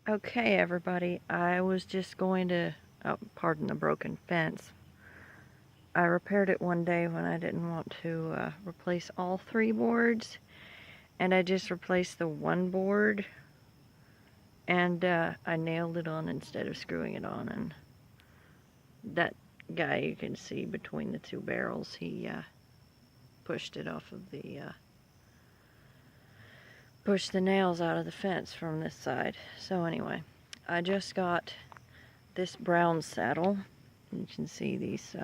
Okay, everybody, I was just going to, pardon the broken fence. I repaired it one day when I didn't want to replace all 3 boards, and I just replaced the one board, and I nailed it on instead of screwing it on, and that guy you can see between the 2 barrels, he pushed it off of the, pushed the nails out of the fence from this side. So anyway, I just got this brown saddle. You can see these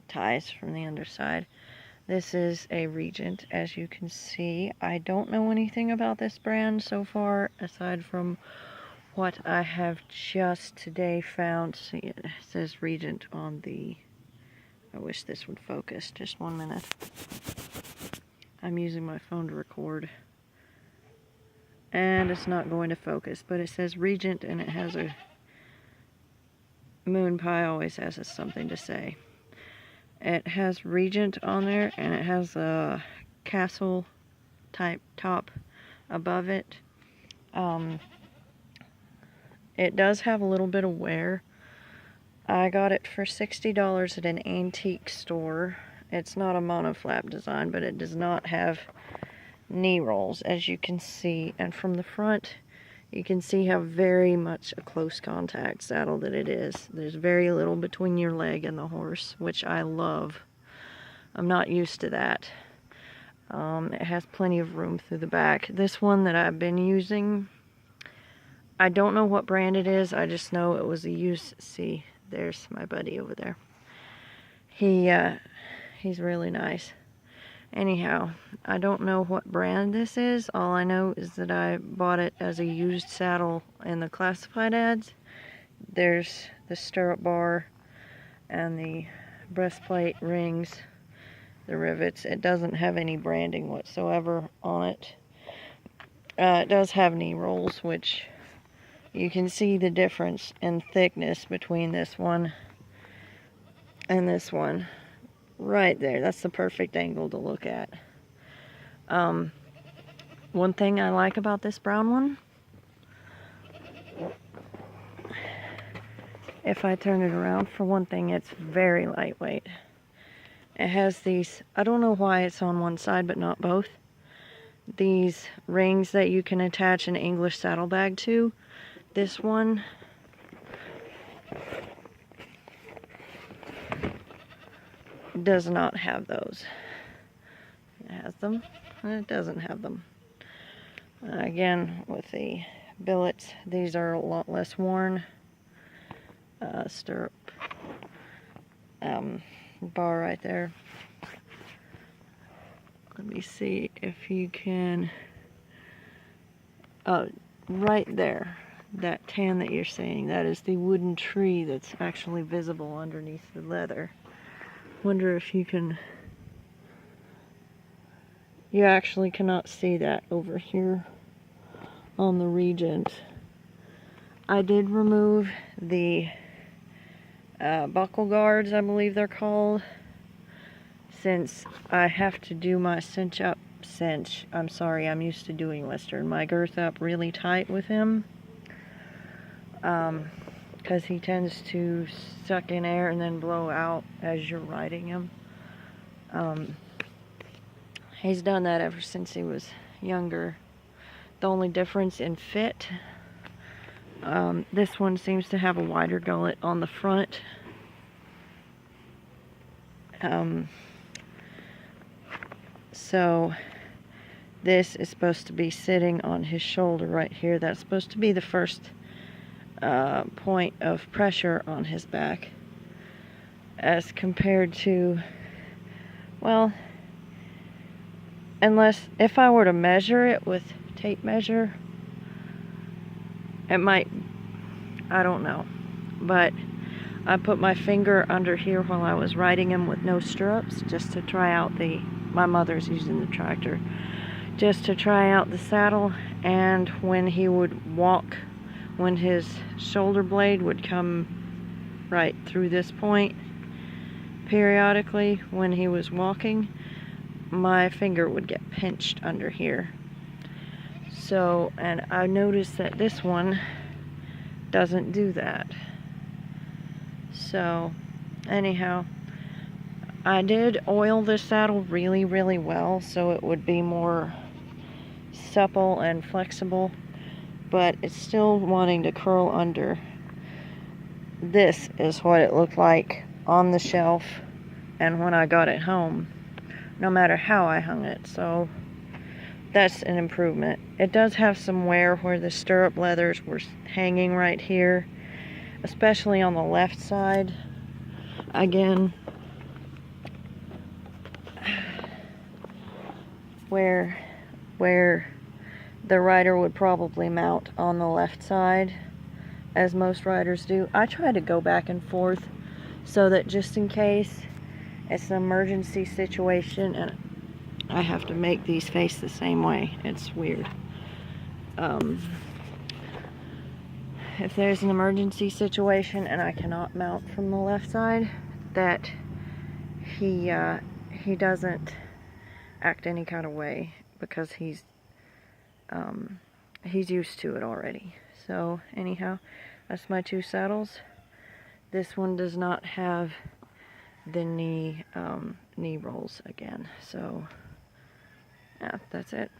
ties from the underside. This is a Regent, as you can see. I don't know anything about this brand so far, aside from what I have just today found. See, it says Regent on the... I wish this would focus. Just 1 minute. I'm using my phone to record. And it's not going to focus, but it says Regent, and it has a... Moon Pie always has something to say. It has Regent on there, and it has a castle type top above it. It does have a little bit of wear. I got it for $60 at an antique store. It's not a monoflap design, but it does not have knee rolls, as you can see. And from the front, you can see how very much a close contact saddle that it is. There's very little between your leg and the horse, which I love. I'm not used to that. It has plenty of room through the back. This one that I've been using, I don't know what brand it is. I just know it was a used... See, there's my buddy over there. He's really nice. Anyhow, I don't know what brand this is. All I know is that I bought it as a used saddle in the classified ads. There's the stirrup bar and the breastplate rings, the rivets. It doesn't have any branding whatsoever on it. It does have knee rolls, which you can see the difference in thickness between this one and this one. Right there, that's the perfect angle to look at. One thing I like about this brown one, if I turn it around, for one thing, it's very lightweight. It has these, I don't know why it's on one side but not both, these rings that you can attach an English saddlebag to. This one does not have those. It has them, and it doesn't have them. Again, with the billets, these are a lot less worn. Stirrup bar right there. Let me see if you can... right there, that tan that you're seeing, that is the wooden tree that's actually visible underneath the leather. Wonder if you can... You actually cannot see that over here on the Regent. I did remove the buckle guards, I believe they're called, since I have to do my I'm sorry, I'm used to doing Western, my girth up really tight with him, because he tends to suck in air and then blow out as you're riding him. He's done that ever since he was younger. The only difference in fit, this one seems to have a wider gullet on the front. So this is supposed to be sitting on his shoulder right here. That's supposed to be the first point of pressure on his back, as compared to, well, if I were to measure it with tape measure, it might, I don't know, but I put my finger under here while I was riding him with no stirrups, just to try out my mother's using the tractor, just to try out the saddle, and when he would walk, when his shoulder blade would come right through this point, periodically when he was walking, my finger would get pinched under here. So, and I noticed that this one doesn't do that. So, anyhow, I did oil this saddle really, really well so it would be more supple and flexible, but it's still wanting to curl under. This is what it looked like on the shelf and when I got it home, no matter how I hung it. So that's an improvement. It does have some wear where the stirrup leathers were hanging right here, especially on the left side. Again, where the rider would probably mount on the left side, as most riders do. I try to go back and forth so that just in case it's an emergency situation, and I have to make these face the same way. It's weird. If there's an emergency situation and I cannot mount from the left side, that he doesn't act any kind of way because he's used to it already. So anyhow, that's my two saddles. This one does not have the knee rolls again. So yeah, that's it.